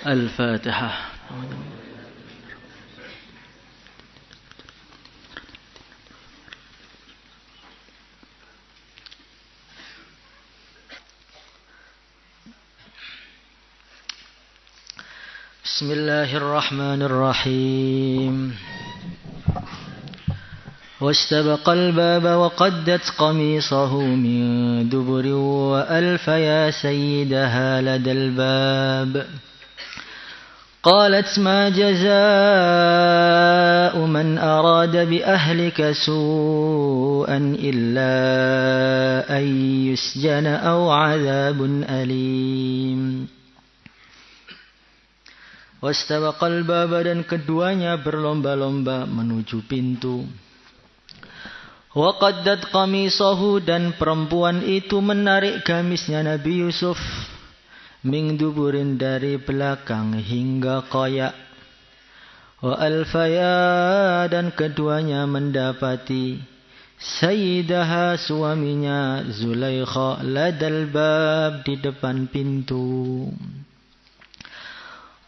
Al-Fatihah. Bismillahirrahmanirrahim. واستبق الباب وقدت قميصه من دبر وألف يا سيدها لدى الباب قالت ما جزاء من أراد بأهلك سوءا إلا أن يسجن أو عذاب أليم. Wastabaqal baba, dan keduanya berlomba-lomba menuju pintu. Wa qaddat qamisahu, dan perempuan itu menarik gamisnya Nabi Yusuf min duburin, dari belakang hingga koyak. Wa alfaya, dan keduanya mendapati sayyidaha, suaminya Zulaikha, ladal bab, di depan pintu.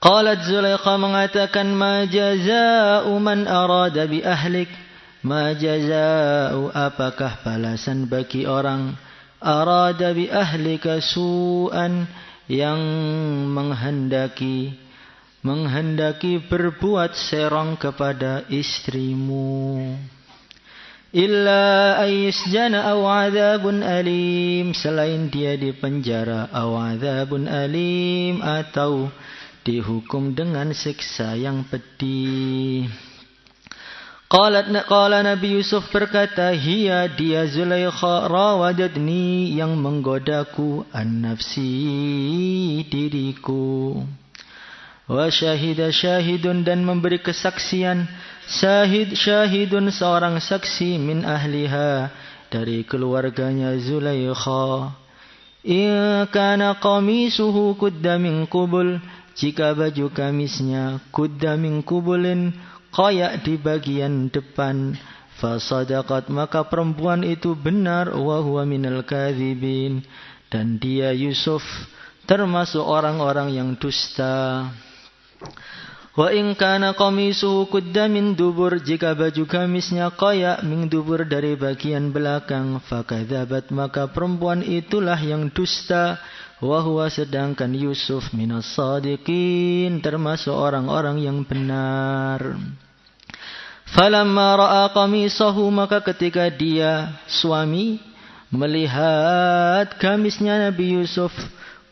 Qalat Zulaikha, mengatakan, ma jaza'u man arada bi ahlik. Ma jaza'u, apakah balasan bagi orang arada bi ahlika su'an, yang menghendaki berbuat serong kepada istrimu. Illa ayyusjana aw adzabun alim, selain dia dipenjara, aw adzabun alim, atau dihukum dengan siksa yang pedih. Qala Nabi Yusuf berkata, hiya, dia Zulaikha, rawadatni, yang menggodaku, an nafsi, diriku. Wa syahida syahidun, dan memberi kesaksian syahidun, seorang saksi, min ahliha, dari keluarganya Zulaikha. In kana qamisuhu kudda min qubul, jika baju gamisnya kudda min kubulin, koyak di bagian depan, fasadaqat, maka perempuan itu benar, wa huwa minal kadzibin, dan dia Yusuf termasuk orang-orang yang dusta. Wa in kana qamisuhu kudda min dubur, jika baju gamisnya koyak min dubur, dari bagian belakang, fakadzabat, maka perempuan itulah yang dusta. Wa huwa, sedangkan Yusuf, minas sadiqin, termasuk orang-orang yang benar. Falamma ra'a qamisahu, maka ketika dia suami melihat gamisnya Nabi Yusuf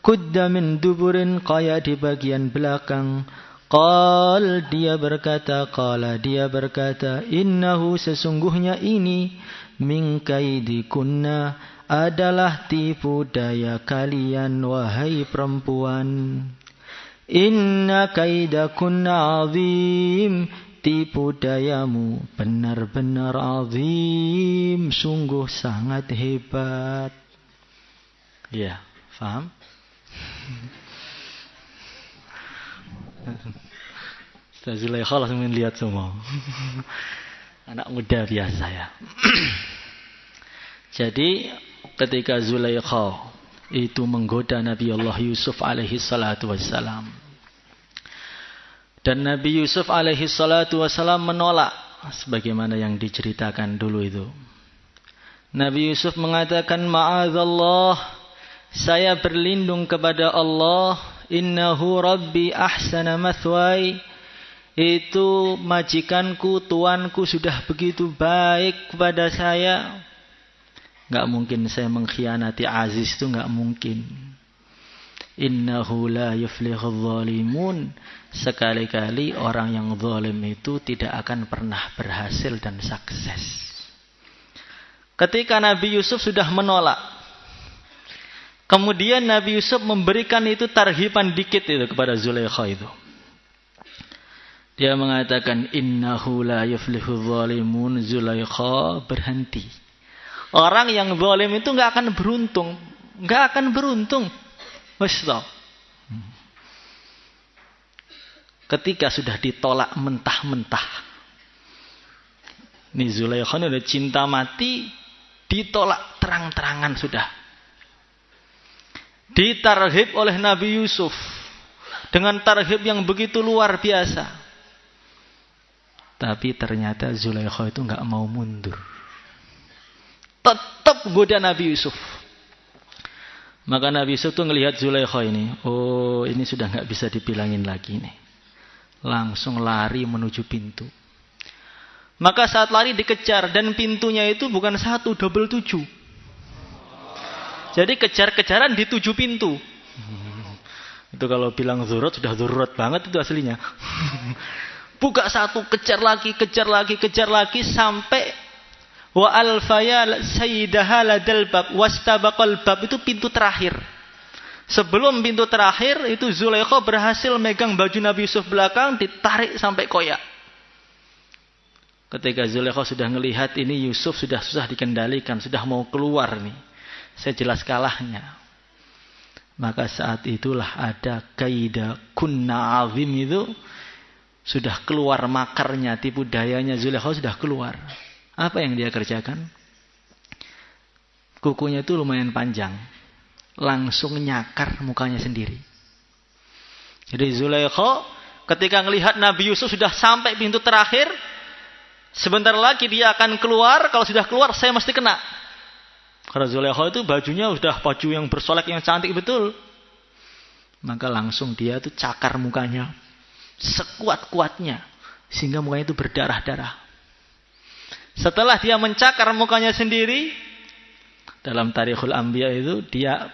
kudda min duburin, koyak di bagian belakang, qala dia berkata, innahu, sesungguhnya ini, min kaidikunna, adalah tipu daya kalian, wahai perempuan. Inna kaidakunna azim, tipu dayamu benar-benar azim, sungguh sangat hebat. Ya, faham? Ustaz Zulaikha langsung melihat semua. Anak muda biasa ya. Jadi ketika Zulaikha itu menggoda Nabi Allah Yusuf alaihi salatu wassalam, dan Nabi Yusuf alaihi salatu wassalam menolak, sebagaimana yang diceritakan dulu itu. Nabi Yusuf mengatakan, ma'adzallah, saya berlindung kepada Allah, innahu rabbi ahsana mathwai, itu majikanku, tuanku sudah begitu baik kepada saya. Enggak mungkin saya mengkhianati Aziz, itu enggak mungkin. Innahu la yuflihul zalimun, sekali-kali orang yang zalim itu tidak akan pernah berhasil dan sukses. Ketika Nabi Yusuf sudah menolak, kemudian Nabi Yusuf memberikan itu tarhiban dikit itu kepada Zulaikha itu. Dia mengatakan, innahu la yuflihul zalimun, Zulaikha, berhenti. Orang yang zalim itu enggak akan beruntung. Enggak akan beruntung. Wastah. Ketika sudah ditolak mentah-mentah. Ini Zulaikha udah cinta mati, ditolak terang-terangan sudah. Ditarhib oleh Nabi Yusuf. dengan tarhib yang begitu luar biasa. Tapi ternyata Zulaikha itu nggak mau mundur. Tetap goda Nabi Yusuf. Maka Nabi Yusuf tuh ngelihat Zulaikha ini. Oh, ini sudah nggak bisa dibilangin lagi nih. Langsung lari menuju pintu. Maka saat lari dikejar. Dan pintunya itu bukan 1, double 7. Jadi kejar-kejaran di 7 pintu. Itu kalau bilang zurat, sudah zurat banget itu aslinya. Buka 1, kejar lagi, sampai wa alfaya sayyidaha ladal bab wastabaqal bab, itu pintu terakhir. Sebelum pintu terakhir itu Zulaikha berhasil megang baju Nabi Yusuf belakang, ditarik sampai koyak. Ketika Zulaikha sudah melihat ini Yusuf sudah susah dikendalikan, sudah mau keluar nih, saya jelas kalahnya. Maka saat itulah ada kaida kunna azim, itu sudah keluar makarnya, tipu dayanya Zulaikha sudah keluar. Apa yang dia kerjakan? Kukunya itu lumayan panjang. Langsung nyakar mukanya sendiri. Jadi Zulaikha ketika melihat Nabi Yusuf sudah sampai pintu terakhir, sebentar lagi dia akan keluar. Kalau sudah keluar saya mesti kena. Karena Zulaikha itu bajunya sudah baju yang bersolek yang cantik betul. Maka langsung dia itu cakar mukanya sekuat-kuatnya. Sehingga mukanya itu berdarah-darah. Setelah dia mencakar mukanya sendiri, dalam Tarikhul Anbiya itu dia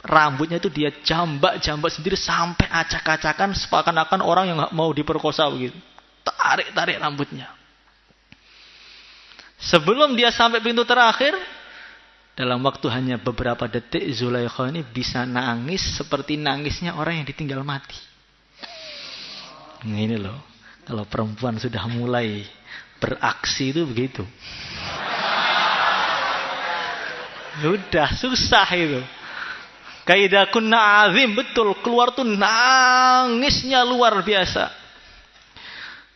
rambutnya itu dia jambak-jambak sendiri sampai acak-acakan seakan-akan orang yang mau diperkosa begitu. Tarik-tarik rambutnya. Sebelum dia sampai pintu terakhir, dalam waktu hanya beberapa detik Zulaikha ini bisa nangis seperti nangisnya orang yang ditinggal mati. Ini loh, kalau perempuan sudah mulai beraksi itu begitu. Udah susah itu. Kaidah kunna azim, betul, keluar tuh nangisnya luar biasa.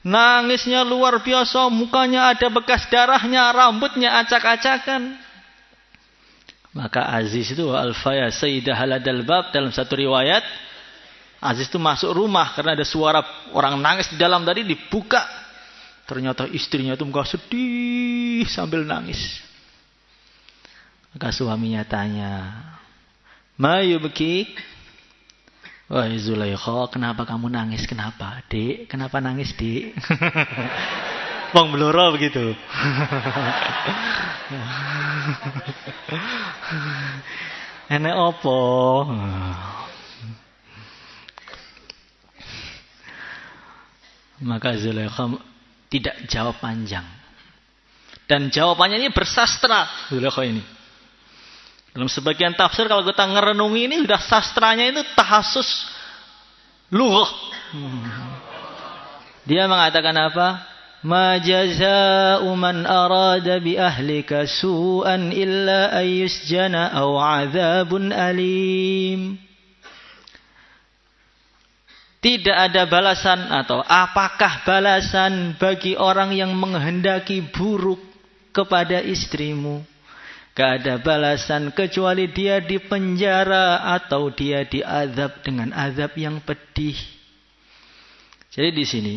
Nangisnya luar biasa, mukanya ada bekas darahnya, rambutnya acak-acakan. Maka Aziz itu alfaya sayyidah haladal bab, dalam satu riwayat Aziz itu masuk rumah karena ada suara orang nangis di dalam, tadi dibuka. Ternyata istrinya itu muka sedih sambil nangis. Maka suaminya tanya, "Ma yubki?" Wahai Zulaikha, kenapa kamu nangis? Kenapa, Dek? Kenapa nangis, Dek? Wong bloro begitu. Enek opo? Maka Zulaikha tidak jawab panjang. Dan jawabannya ini bersastra Zulaikha ini. Dalam sebagian tafsir kalau kita ngerenungi ini sudah sastranya itu tahasus lughah. Dia mengatakan apa? Ma jazaa'u man arada bi ahlika su'an illa ayyusjana aw 'adzabun alim. Tidak ada balasan, atau apakah balasan bagi orang yang menghendaki buruk kepada istrimu? Gak ada balasan kecuali dia dipenjara atau dia diazab dengan azab yang pedih. Jadi di sini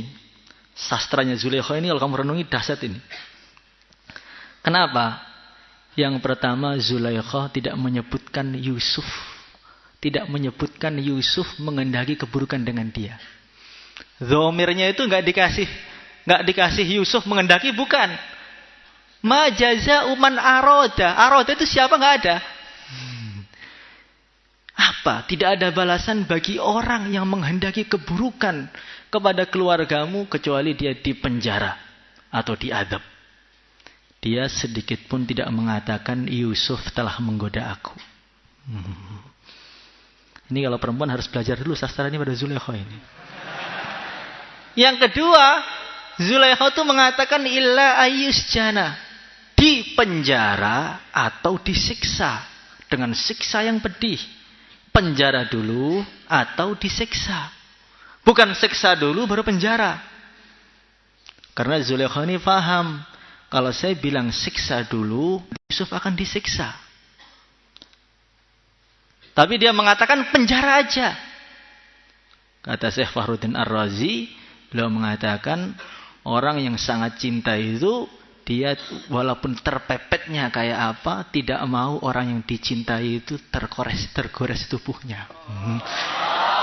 sastranya Zulaikha ini kalau kamu renungi dahsyat ini. Kenapa? Yang pertama, Zulaikha tidak menyebutkan Yusuf. Tidak menyebutkan Yusuf menghendaki keburukan dengan dia. Dhomirnya itu nggak dikasih Yusuf menghendaki, bukan. Ma jaza'u man aroda. Aroda itu siapa? Nggak ada. Apa? Tidak ada balasan bagi orang yang menghendaki keburukan kepada keluargamu kecuali dia dipenjara atau diadab. Dia sedikit pun tidak mengatakan Yusuf telah menggoda aku. Ini kalau perempuan harus belajar dulu sastra ini pada Zulaikha ini. Yang kedua, Zulaikha itu mengatakan illa ayyusjana, dipenjara atau disiksa dengan siksa yang pedih. Penjara dulu atau disiksa. Bukan siksa dulu baru penjara. Karena Zulaikha ini paham, kalau saya bilang siksa dulu, Yusuf akan disiksa. Tapi dia mengatakan penjara aja. Kata Syekh Fakhruddin Ar-Razi, beliau mengatakan orang yang sangat cinta itu dia walaupun terpepetnya kayak apa, tidak mau orang yang dicintai itu tergores tubuhnya.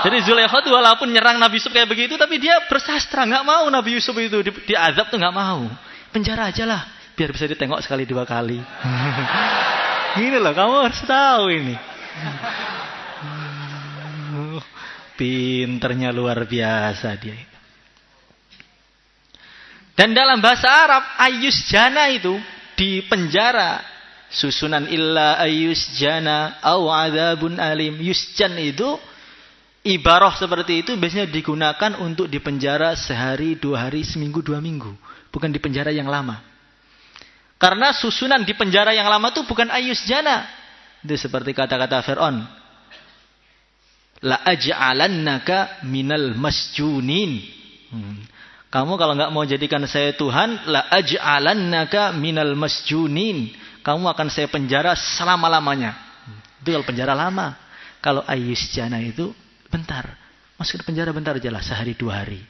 Jadi Zulaikha itu walaupun nyerang Nabi Yusuf kayak begitu, tapi dia bersastra, nggak mau Nabi Yusuf itu diazab tuh nggak mau. Penjara aja lah, biar bisa ditengok sekali 2 kali. Gini loh, kamu harus tahu ini. Pinternya luar biasa dia. Dan dalam bahasa Arab, ayus jana itu di penjara. Susunan illa ayus jana au adzabun alim. Yusjan itu ibarah seperti itu biasanya digunakan untuk dipenjara sehari, 2 hari, seminggu, 2 minggu. Bukan di penjara yang lama. Karena susunan di penjara yang lama itu bukan ayus jana. Itu seperti kata-kata Fir'aun. La aj'alannaka minal masjunin. Kamu kalau nggak mau jadikan saya Tuhan, la aj'alannaka minal masjunin. Kamu akan saya penjara selama-lamanya. Itu kalau penjara lama. Kalau ayus jana itu bentar. Masuk ke penjara bentar aja lah, sehari 2 hari.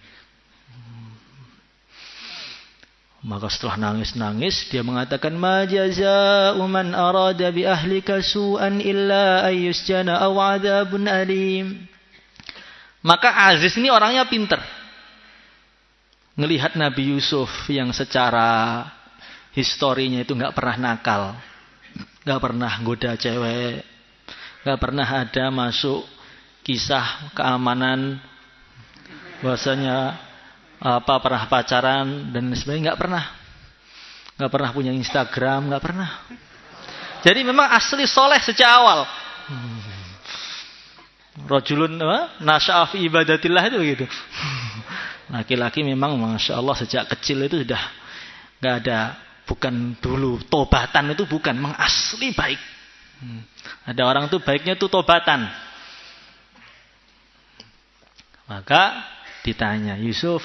Maka setelah nangis-nangis dia mengatakan ma jazaa'u man arada bi ahlika su'an illa ayyusjana aw 'adzabun alim. Maka Aziz ini orangnya pinter. Ngelihat Nabi Yusuf yang secara historinya itu enggak pernah nakal. Enggak pernah goda cewek. Enggak pernah ada masuk kisah keamanan bahwasanya pernah pacaran dan sebagainya, nggak pernah punya Instagram, nggak pernah. Jadi memang asli soleh sejak awal. Rajulun nasya'a fi ibadatillah itu begitu. Laki-laki memang masya Allah sejak kecil itu sudah nggak ada, bukan dulu tobatan itu bukan, memang asli baik. Ada orang tuh baiknya tuh tobatan. Maka ditanya Yusuf.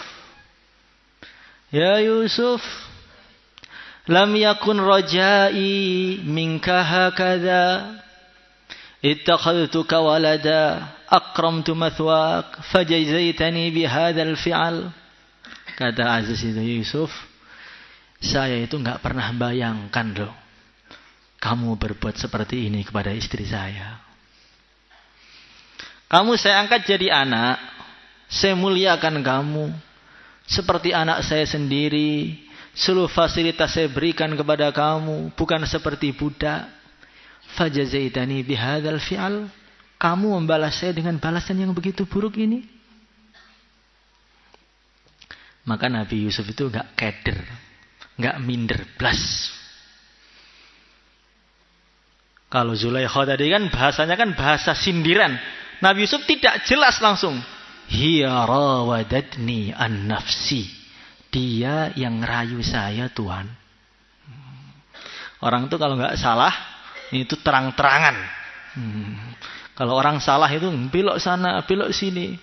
Ya Yusuf, lam yakun rajai minka hakadha. Ittakhadtuka walada, akramtu mathwak, fajazaitani bihadzal fi'al. Kata Aziz itu, Yusuf, saya itu enggak pernah bayangkan loh kamu berbuat seperti ini kepada istri saya. Kamu saya angkat jadi anak, saya muliakan kamu seperti anak saya sendiri. Seluruh fasilitas saya berikan kepada kamu, bukan seperti budak. Fajazaitani bihadzal fi'al. Kamu membalas saya dengan balasan yang begitu buruk ini. Maka Nabi Yusuf itu enggak keder, enggak minder blas. Kalau Zulaikha tadi kan bahasanya kan bahasa sindiran. Nabi Yusuf tidak jelas langsung. Hiya rawadatni an nafsi. Dia yang ngerayu saya Tuhan. Orang itu kalau nggak salah itu terang-terangan. Kalau orang salah itu belok sana, belok sini,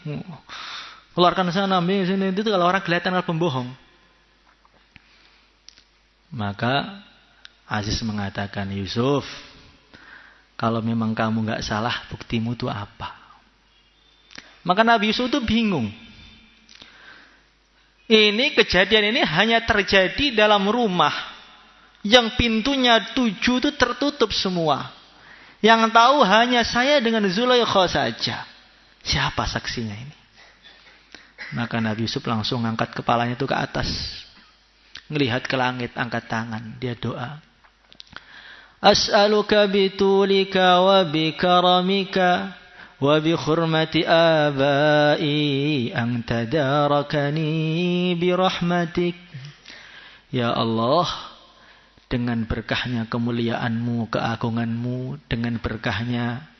keluarkan sana, belok sini. Itu kalau orang kelihatan adalah pembohong. Maka Aziz mengatakan, Yusuf, kalau memang kamu nggak salah, buktimu itu apa? Maka Nabi Yusuf itu bingung. Ini kejadian ini hanya terjadi dalam rumah yang pintunya 7 itu tertutup semua. Yang tahu hanya saya dengan Zulaikha saja. Siapa saksinya ini? Maka Nabi Yusuf langsung angkat kepalanya itu ke atas. Ngelihat ke langit, angkat tangan. Dia doa. As'aluka bitulika wa bikaramika wa bi khurmati abai an tadarakani bi rahmatik. Ya Allah, dengan berkahnya kemuliaanmu, keagunganmu, dengan berkahnya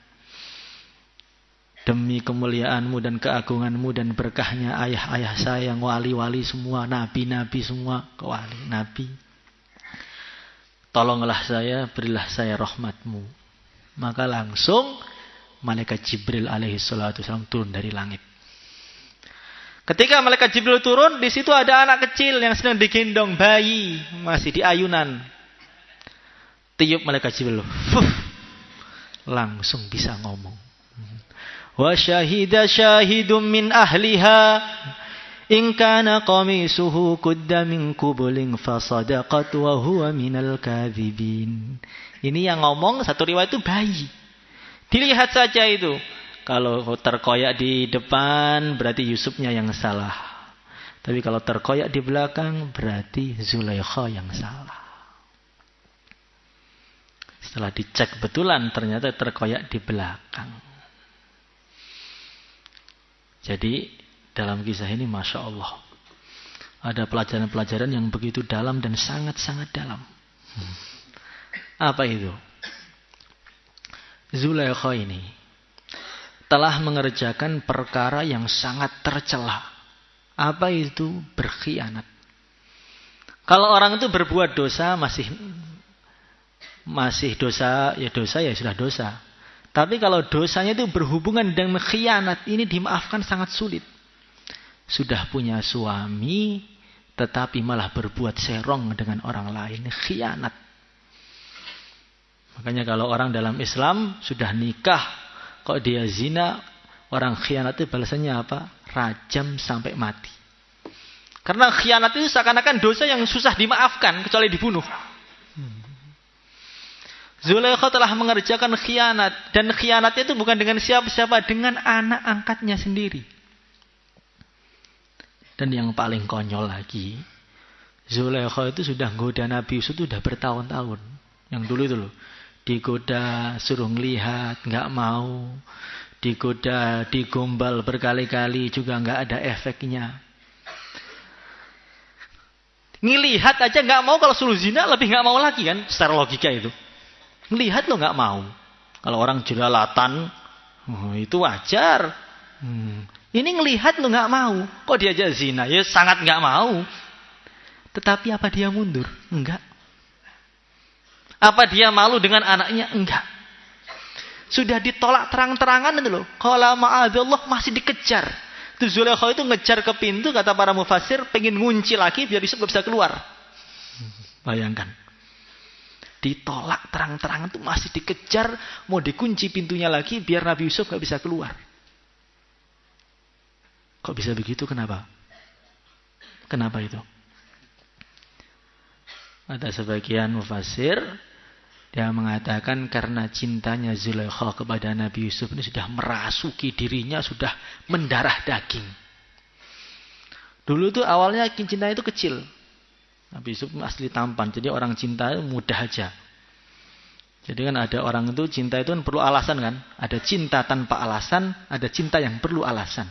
demi kemuliaanmu dan keagunganmu dan berkahnya ayah-ayah saya yang wali-wali semua, nabi-nabi semua, wali nabi. Tolonglah saya, berilah saya rahmatmu. Maka langsung malaikat Jibril alaihi salatu wasallam turun dari langit. Ketika malaikat Jibril turun, di situ ada anak kecil yang sedang digendong bayi, masih di ayunan. Tiup malaikat Jibril, langsung bisa ngomong. Wa syahida syahidun min ahliha in kana qamisuhu qudda min qubulin fasadaqat wa huwa minal kadzibin. Ini yang ngomong satu riwayat itu bayi. Dilihat saja itu. Kalau terkoyak di depan berarti Yusufnya yang salah. Tapi kalau terkoyak di belakang berarti Zulaikha yang salah. Setelah dicek betulan ternyata terkoyak di belakang. Jadi dalam kisah ini Masya Allah ada pelajaran-pelajaran yang begitu dalam dan sangat-sangat dalam. Apa itu? Zulaikha ini telah mengerjakan perkara yang sangat tercela. Apa itu berkhianat? Kalau orang itu berbuat dosa masih dosa ya sudah dosa. Tapi kalau dosanya itu berhubungan dengan khianat, ini dimaafkan sangat sulit. Sudah punya suami tetapi malah berbuat serong dengan orang lain, khianat. Makanya kalau orang dalam Islam sudah nikah kok dia zina, orang khianat itu balasannya apa? Rajam sampai mati. Karena khianat itu seakan-akan dosa yang susah dimaafkan kecuali dibunuh. Zulaikha telah mengerjakan khianat. Dan khianatnya itu bukan dengan siapa-siapa, dengan anak angkatnya sendiri. Dan yang paling konyol lagi, Zulaikha itu sudah goda Nabi Yusuf itu sudah bertahun-tahun. Yang dulu itu loh, digoda, suruh ngelihat, nggak mau. Digoda, digombal berkali-kali juga nggak ada efeknya. Ngelihat aja nggak mau, kalau suruh zina lebih nggak mau lagi kan, secara logika itu. Ngelihat lo nggak mau. Kalau orang jelalatan, itu wajar. Ini ngelihat lo nggak mau, kok diajak zina? Ya sangat nggak mau. Tetapi apa dia mundur? Enggak. Apa dia malu dengan anaknya? Enggak. Sudah ditolak terang-terangan itu loh. Qala ma'adzallah, masih dikejar. Itu Zulaikha itu ngejar ke pintu, kata para mufassir, pengen ngunci lagi biar Yusuf gak bisa keluar. Bayangkan. Ditolak terang-terangan itu masih dikejar, mau dikunci pintunya lagi biar Nabi Yusuf gak bisa keluar. Kok bisa begitu? Kenapa? Kenapa itu? Ada sebagian mufassir dia mengatakan karena cintanya Zulaikha kepada Nabi Yusuf ini sudah merasuki dirinya, sudah mendarah daging. Dulu tuh awalnya cinta itu kecil. Nabi Yusuf asli tampan, jadi orang cinta itu mudah aja. Jadi kan ada orang itu cinta itu kan perlu alasan kan. Ada cinta tanpa alasan, ada cinta yang perlu alasan.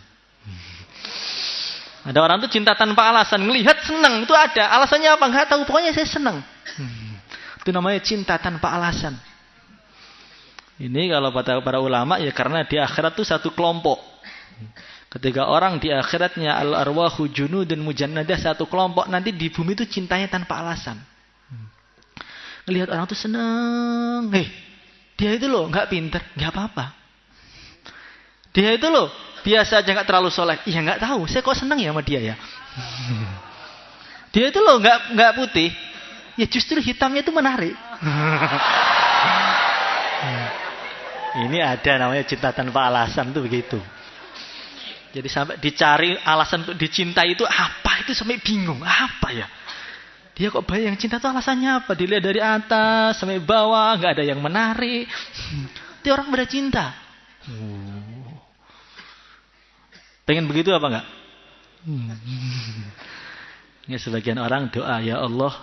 Ada orang itu cinta tanpa alasan, ngelihat senang, itu ada. Alasannya apa? Nggak tahu, pokoknya saya senang. Itu namanya cinta tanpa alasan. Ini kalau para ulama ya karena di akhirat itu satu kelompok. Ketika orang di akhiratnya al-arwahu junudun mujannadah, satu kelompok, nanti di bumi itu cintanya tanpa alasan. Ngelihat orang itu senang. Dia itu loh nggak pinter, nggak apa-apa. Dia itu loh biasa aja, nggak terlalu soleh. Iya nggak tahu, saya kok senang ya sama dia ya. Dia itu loh nggak putih. Ya justru hitamnya itu menarik. Ini ada namanya cinta tanpa alasan tuh begitu. Jadi sampai dicari alasan untuk dicintai itu apa, itu sampai bingung. Apa ya? Dia kok bayang cinta itu alasannya apa? Dilihat dari atas sampai bawah, nggak ada yang menarik. Itu orang pada cinta. Pengen begitu apa enggak? Ya, sebagian orang doa, ya Allah,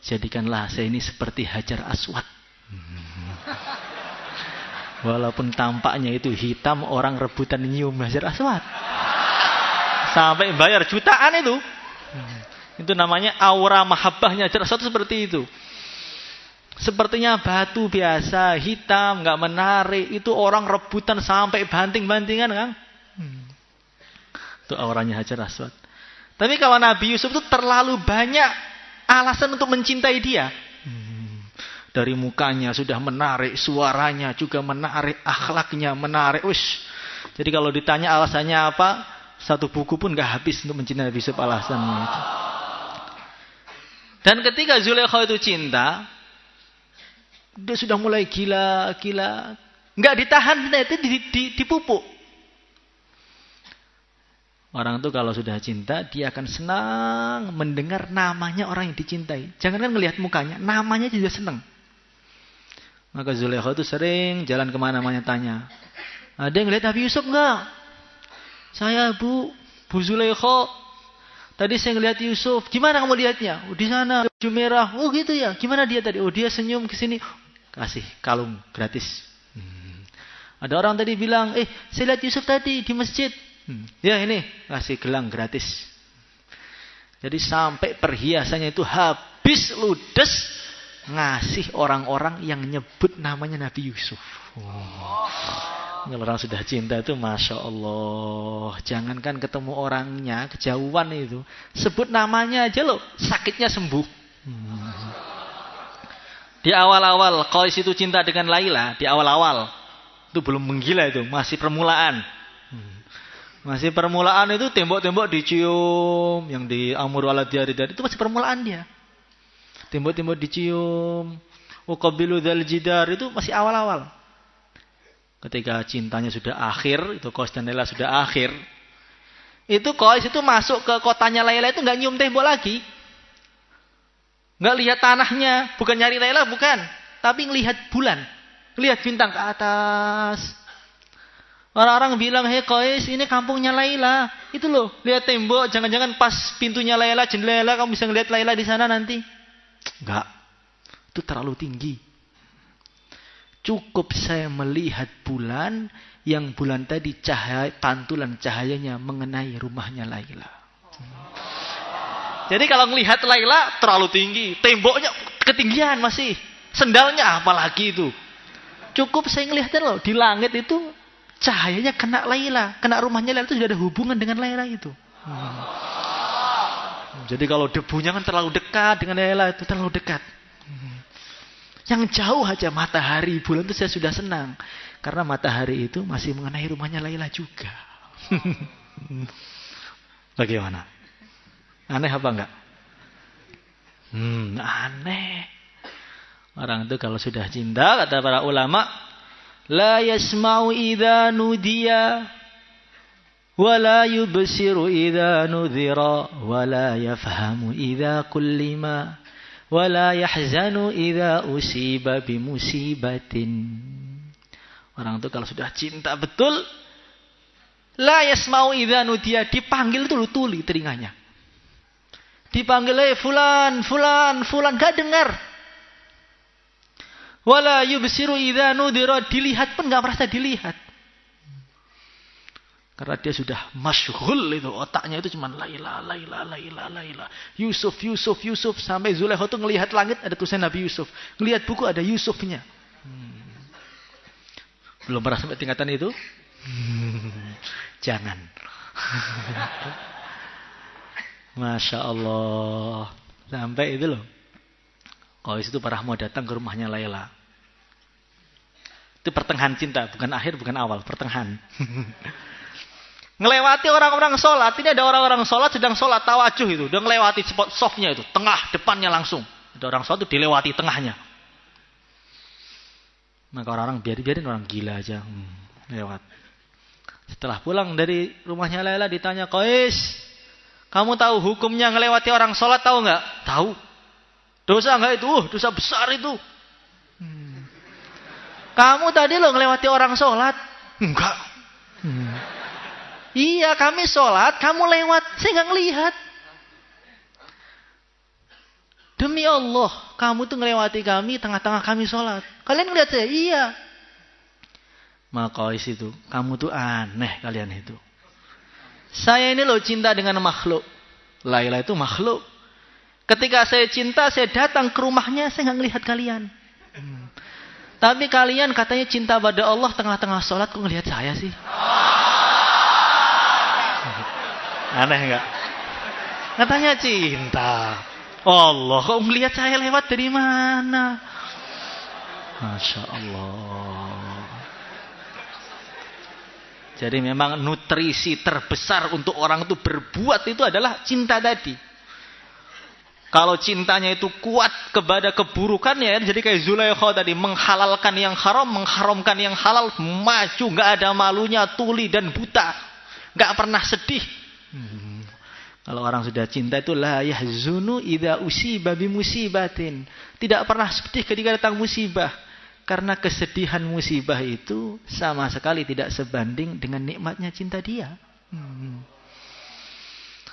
jadikanlah saya ini seperti Hajar Aswad. Walaupun tampaknya itu hitam, orang rebutan nyium Hajar Aswad. Sampai bayar jutaan itu. Itu namanya aura mahabbahnya Hajar Aswad seperti itu. Sepertinya batu biasa, hitam, nggak menarik. Itu orang rebutan sampai banting-bantingan kan. Itu auranya Hajar Aswad. Tapi kalau Nabi Yusuf itu terlalu banyak alasan untuk mencintai dia. Dari mukanya sudah menarik, suaranya juga menarik, akhlaknya menarik. Jadi kalau ditanya alasannya apa, satu buku pun gak habis untuk mencintai Nabi Yusuf alasannya itu. Dan ketika Zulaikha itu cinta, dia sudah mulai gila. Enggak ditahan, itu dipupuk. Orang itu kalau sudah cinta, dia akan senang mendengar namanya orang yang dicintai. Jangan kan melihat mukanya, namanya juga senang. Maka Zulaikha itu sering jalan kemana-mana tanya, ada yang lihat Nabi Yusuf enggak? Saya Bu Zulaikha. Tadi saya ngelihat Yusuf. Gimana kamu lihatnya? Oh, di sana baju merah. Oh gitu ya. Gimana dia tadi? Oh dia senyum ke sini. Kasih kalung gratis. Ada orang tadi bilang, saya lihat Yusuf tadi di masjid. Ya ini kasih gelang gratis. Jadi sampai perhiasannya itu habis ludes ngasih orang-orang yang nyebut namanya Nabi Yusuf. Kalau orang sudah cinta itu Masya Allah. Jangankan ketemu orangnya, kejauhan itu. Sebut namanya aja loh, sakitnya sembuh. Di awal-awal, Qais itu cinta dengan Laila. Di awal-awal. Itu belum menggila itu, masih permulaan. Masih permulaan itu tembok-tembok dicium. Yang di Amur ala Diyaridar itu masih permulaan dia. Tembok-tembok dicium. Uqabilu dzal jidar itu masih awal-awal. Ketika cintanya sudah akhir, itu Qais dan Laila sudah akhir. Itu Qais itu masuk ke kotanya Laila itu nggak nyium tembok lagi. Nggak lihat tanahnya, bukan nyari Laila, bukan. Tapi ngelihat bulan. Lihat bintang ke atas. Orang-orang bilang, hei Qais, ini kampungnya Laila. Itu loh, lihat tembok, jangan-jangan pas pintunya Laila, jendela kamu bisa ngelihat Laila di sana nanti. Enggak. Itu terlalu tinggi. Cukup saya melihat bulan, yang bulan tadi pantulan cahayanya mengenai rumahnya Laila. Jadi kalau melihat Laila terlalu tinggi, temboknya ketinggian masih, sendalnya apalagi itu. Cukup saya ngelihatin loh, di langit itu cahayanya kena Laila, kena rumahnya Laila itu sudah ada hubungan dengan Laila itu. Jadi kalau debunya kan terlalu dekat dengan Laila itu terlalu dekat. Yang jauh aja matahari, bulan itu saya sudah senang. Karena matahari itu masih mengenai rumahnya Laila juga. Bagaimana? Aneh apa enggak? Aneh. Orang itu kalau sudah cinta, kata para ulama, la yasma'u idza nudiya, wa la yubsiru idza nudhira, wa la yafhamu idza kullima, wala yahzanu idza usiba bimusibatin. Orang itu kalau sudah cinta betul, la yasma'u idza nudiya, dipanggil itu tuli telinganya. Dipanggil fulan, fulan, fulan, enggak dengar. Wala yubsiru idza nudhira, dilihat pun enggak merasa dilihat. Karena dia sudah masyghul itu, otaknya itu cuma Laila, Laila, Laila, Laila. Yusuf, Yusuf, Yusuf. Sampai Zulaikha itu ngelihat langit ada tulisan Nabi Yusuf. Ngelihat buku ada Yusufnya. Belum pernah sampai tingkatan itu? Jangan. Masya Allah. Sampai itu loh. Qais itu pernah mau datang ke rumahnya Laila. Itu pertengahan cinta, bukan akhir, bukan awal, pertengahan. Ngelewati orang-orang sholat. Ini ada orang-orang sholat sedang sholat tawajuh itu. Dia ngelewati spot softnya itu. Tengah, depannya langsung. Ada orang sholat itu dilewati tengahnya. Maka orang-orang biarin orang gila aja. Lewat. Setelah pulang dari rumahnya Laila ditanya, Qais, kamu tahu hukumnya ngelewati orang sholat tahu nggak? Tahu. Dosa nggak itu? Dosa besar itu. Kamu tadi loh ngelewati orang sholat? Enggak. Iya, kami sholat, kamu lewat, saya nggak ngelihat. Demi Allah, kamu tuh ngelewati kami, tengah-tengah kami sholat. Kalian ngelihat saya? Iya. Maka itu, kamu tuh aneh kalian itu. Saya ini loh cinta dengan makhluk. Laila itu makhluk. Ketika saya cinta, saya datang ke rumahnya, saya nggak ngelihat kalian. Tapi kalian katanya cinta pada Allah, tengah-tengah sholat, kok ngelihat saya sih? Aneh enggak? Katanya cinta. Allah, kok melihat saya lewat dari mana? Masya Allah. Jadi memang nutrisi terbesar untuk orang itu berbuat itu adalah cinta tadi. Kalau cintanya itu kuat kepada keburukannya, jadi kayak Zulaikha tadi, menghalalkan yang haram, mengharamkan yang halal, maju, nggak ada malunya, tuli dan buta, nggak pernah sedih. Kalau orang sudah cinta itu la yahzunu idza usiba bimusibatin, tidak pernah sedih ketika datang musibah, karena kesedihan musibah itu sama sekali tidak sebanding dengan nikmatnya cinta dia.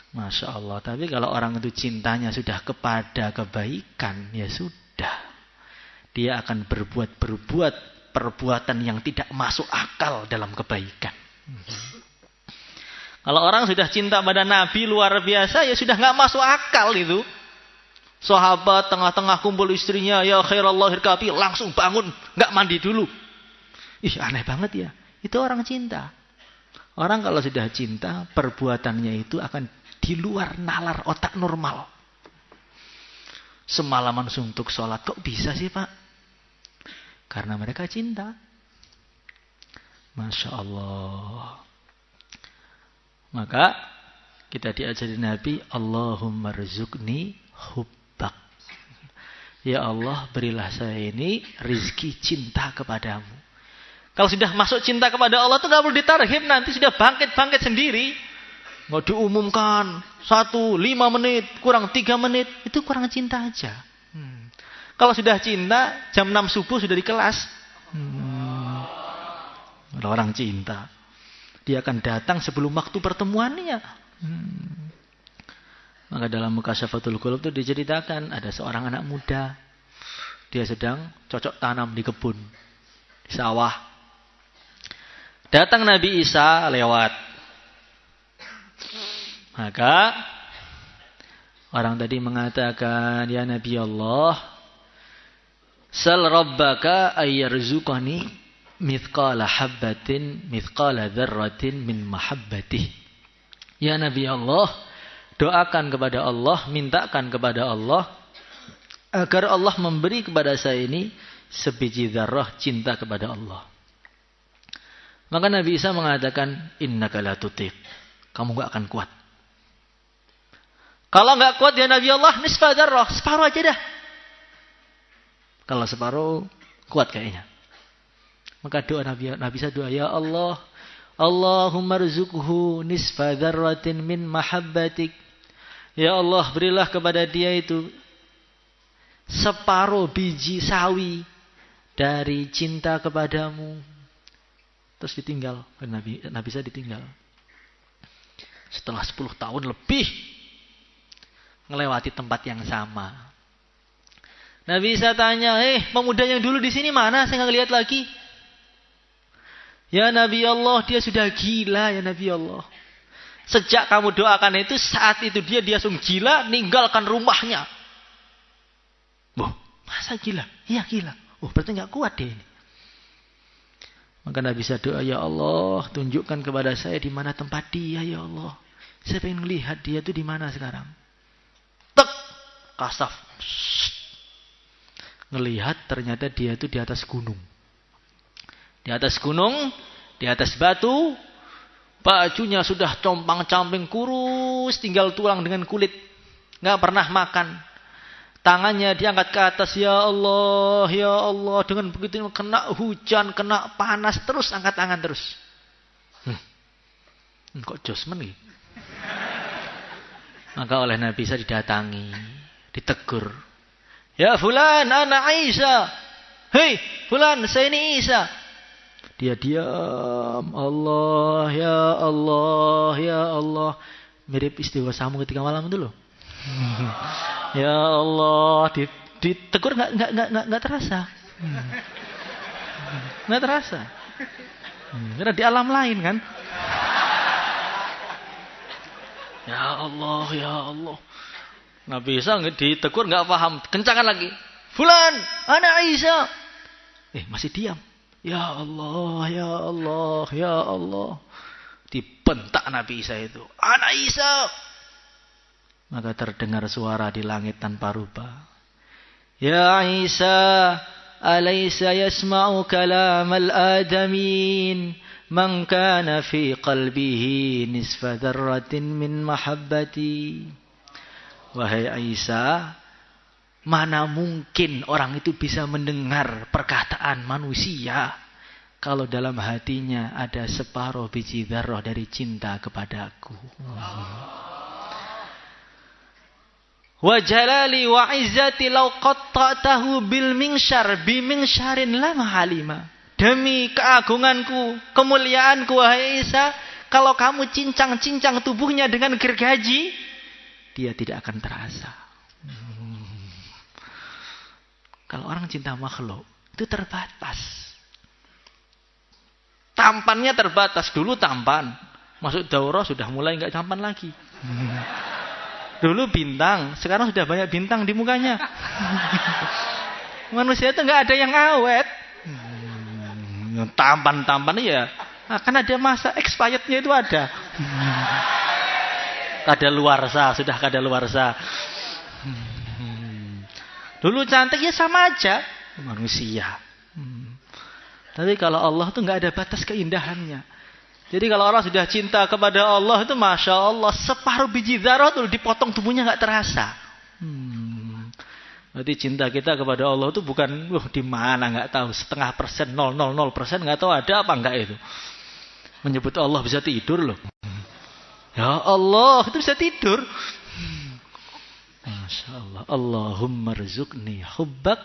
Masya Allah. Tapi kalau orang itu cintanya sudah kepada kebaikan, ya sudah. Dia akan berbuat perbuatan yang tidak masuk akal dalam kebaikan. Kalau orang sudah cinta pada Nabi luar biasa, ya sudah nggak masuk akal itu. Sahabat tengah-tengah kumpul istrinya, ya khairallah hirkapi, langsung bangun, nggak mandi dulu. Ih, aneh banget ya. Itu orang cinta. Orang kalau sudah cinta, perbuatannya itu akan di luar nalar otak normal. Semalaman suntuk sholat, kok bisa sih Pak? Karena mereka cinta. Masya Allah. Maka kita diajari Nabi, Allahumma rizukni hubbak. Ya Allah, berilah saya ini rizki cinta kepadamu. Kalau sudah masuk cinta kepada Allah itu gak perlu ditarhib, nanti sudah bangkit-bangkit sendiri. Nggak diumumkan 1, 5 menit, kurang 3 menit, itu kurang cinta aja. Kalau sudah cinta, jam 6 subuh sudah di kelas. Orang cinta, dia akan datang sebelum waktu pertemuannya. Maka dalam Mukasyafatul Qulub itu diceritakan ada seorang anak muda, dia sedang cocok tanam di kebun, di sawah. Datang Nabi Isa lewat. Maka orang tadi mengatakan, ya Nabi Allah, sal rabbaka ayyarzuqani mithqala habbatin mithqala dzarratin min mahabbatih. Ya Nabi Allah, doakan kepada Allah, mintakan kepada Allah agar Allah memberi kepada saya ini sebiji dzarrah cinta kepada Allah. Maka Nabi Isa mengatakan, innaka la tutiq, kamu enggak akan kuat. Kalau enggak kuat ya Nabi Allah, nisfa dzarrah, separuh aja dah. Kalau separuh kuat kayaknya. Maka doa Nabi Isa doa, ya Allah, Allahumma rzuqhu nisfa dzarratin min mahabbatik. Ya Allah, berilah kepada dia itu separuh biji sawi dari cinta kepadamu. Terus ditinggal, Nabi Isa ditinggal. Setelah 10 tahun lebih ngelewati tempat yang sama. Nabi Isa tanya, pemuda yang dulu di sini mana? Saya nggak lihat lagi. Ya Nabi Allah, dia sudah gila ya Nabi Allah. Sejak kamu doakan itu, saat itu dia langsung gila, ninggalkan rumahnya. Wah, masa gila? Iya gila. Oh, berarti nggak kuat dia ini. Maka Nabi Isa doa, ya Allah, tunjukkan kepada saya di mana tempat dia ya Allah. Saya pengen lihat dia itu di mana sekarang. Tek, kasaf. Ngelihat ternyata dia itu di atas gunung. Di atas gunung, di atas batu, bajunya sudah compang-camping kurus, tinggal tulang dengan kulit. Nggak pernah makan. Tangannya diangkat ke atas, ya Allah, ya Allah. Dengan begitu kena hujan, kena panas, terus angkat tangan terus. Kok josmen gitu? Maka oleh Nabi Isa didatangi, ditegur. Ya fulan, ana Isa. Hei fulan, saya ini Isa. Dia diam. Allah, ya Allah, ya Allah. Mirip istighosamu ketika malam itu loh. Ya Allah, ditegur nggak terasa. Nggak terasa. Karena di alam lain kan. Ya Allah, ya Allah. Nggak bisa ditegur, nggak paham. Kencangkan lagi. Fulan, ana Isa. Masih diam. Ya Allah, ya Allah, ya Allah. Dibentak Nabi Isa itu. Ana Isa. Maka terdengar suara di langit tanpa rupa. Ya Isa, alaysa yasma'u kalam al-adamin man kana fi qalbihi nisfa dzarratin min mahabbati. Wahai Aisyah, mana mungkin orang itu bisa mendengar perkataan manusia kalau dalam hatinya ada separuh biji dzarrah dari cinta kepadaku. Wa jalali wa izzati law qatta'tahu bil minsyar bi minsyarin lama halima. Demi keagunganku, kemuliaanku wahai Aisyah, kalau kamu cincang-cincang tubuhnya dengan gergaji, dia tidak akan terasa. Kalau orang cinta makhluk, itu terbatas. Tampannya terbatas. Dulu tampan. Masuk daurah sudah mulai enggak tampan lagi. Dulu bintang. Sekarang sudah banyak bintang di mukanya. Manusia itu enggak ada yang awet. Tampan-tampan ya. Akan ada masa expirednya itu ada. Kadaluarsa. Sudah kadaluarsa. Dulu cantik ya sama aja. Manusia. Tapi kalau Allah itu enggak ada batas keindahannya. Jadi kalau orang sudah cinta kepada Allah itu Masya Allah, separuh biji dzarrah itu dipotong tubuhnya enggak terasa. Berarti cinta kita kepada Allah itu bukan di mana enggak tahu, 0,5%, 0,00% enggak tahu ada apa enggak itu. Menyebut Allah bisa tidur loh. Ya Allah, itu bisa tidur. Masya Allah. Allahumma rzuqni hubbak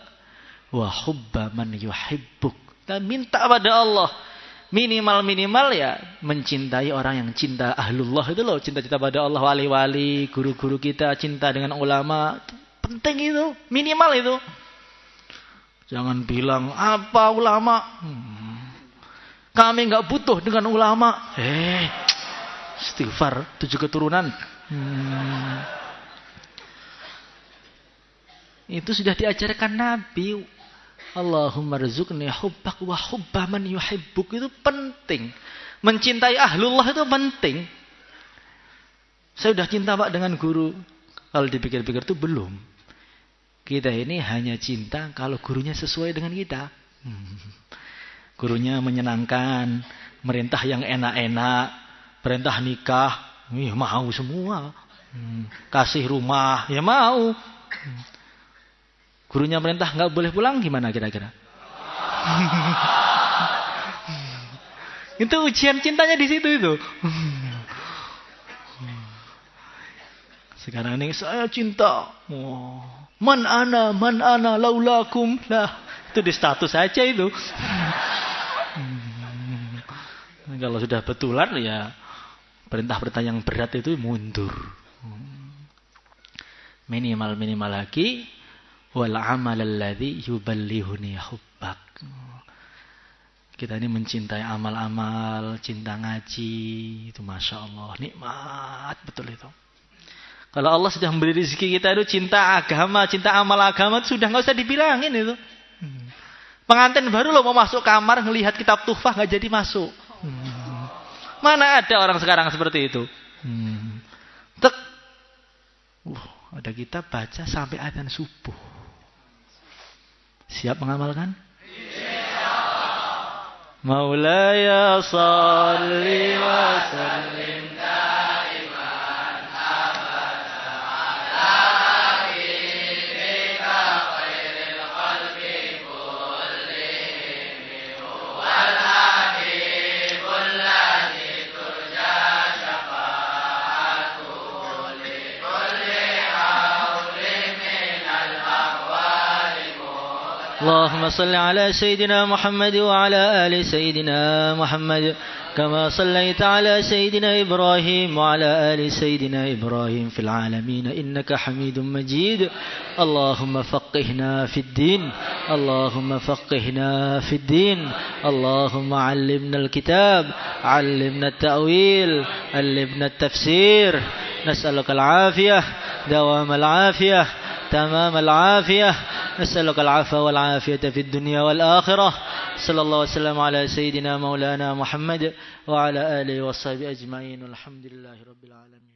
wa hubba man yuhibbuk. Dan minta pada Allah. Minimal-minimal ya mencintai orang yang cinta ahlullah itu loh. Cinta-cinta pada Allah, wali-wali, guru-guru kita, cinta dengan ulama. Penting itu. Minimal itu. Jangan bilang, apa ulama? Kami enggak butuh dengan ulama. Istighfar, 7 keturunan. Itu sudah diajarkan Nabi. Allahumma rzuqni hubbak wa hubba man yuhibbuk. Itu penting. Mencintai ahlullah itu penting. Saya sudah cinta Pak dengan guru. Kalau dipikir-pikir itu belum. Kita ini hanya cinta kalau gurunya sesuai dengan kita. Gurunya menyenangkan. Merintah yang enak-enak. Perintah nikah. Mau semua. Kasih rumah. Ya mau. Gurunya merintah nggak boleh pulang, gimana kira-kira? Itu ujian cintanya di situ itu. Sekarang ini saya cinta. Man ana laulakum lah. Itu di status saja itu. Kalau sudah betulan ya perintah-perintah yang berat itu mundur. Minimal lagi. Wal amal alladhi yuballihuni hubbak. Kita ini mencintai amal-amal, cinta ngaji, itu Masya Allah, nikmat betul itu. Kalau Allah sudah memberi rezeki kita itu cinta agama, cinta amal agama itu sudah nggak usah dibilangin itu. Pengantin baru loh mau masuk kamar ngelihat kitab tuhfah nggak jadi masuk. Mana ada orang sekarang seperti itu? Ada kitab baca sampai adzan subuh. Siap mengamalkan? Maulaya salli wa sallim daiman abada ala habibika khairil khalqi kullihim wal habibul ladzi turja syafa'atuhu li kulli hawlin minal ahwali. اللهم صل على سيدنا محمد وعلى آل سيدنا محمد كما صليت على سيدنا إبراهيم وعلى آل سيدنا إبراهيم في العالمين إنك حميد مجيد. اللهم فقهنا في الدين، اللهم فقهنا في الدين، اللهم علمنا الكتاب، علمنا التأويل، علمنا التفسير. نسألك العافية، دوام العافية، تمام العافية. نسألك العفو والعافية في الدنيا والآخرة. صلى الله وسلم على سيدنا مولانا محمد وعلى آله وصحبه أجمعين. والحمد لله رب العالمين.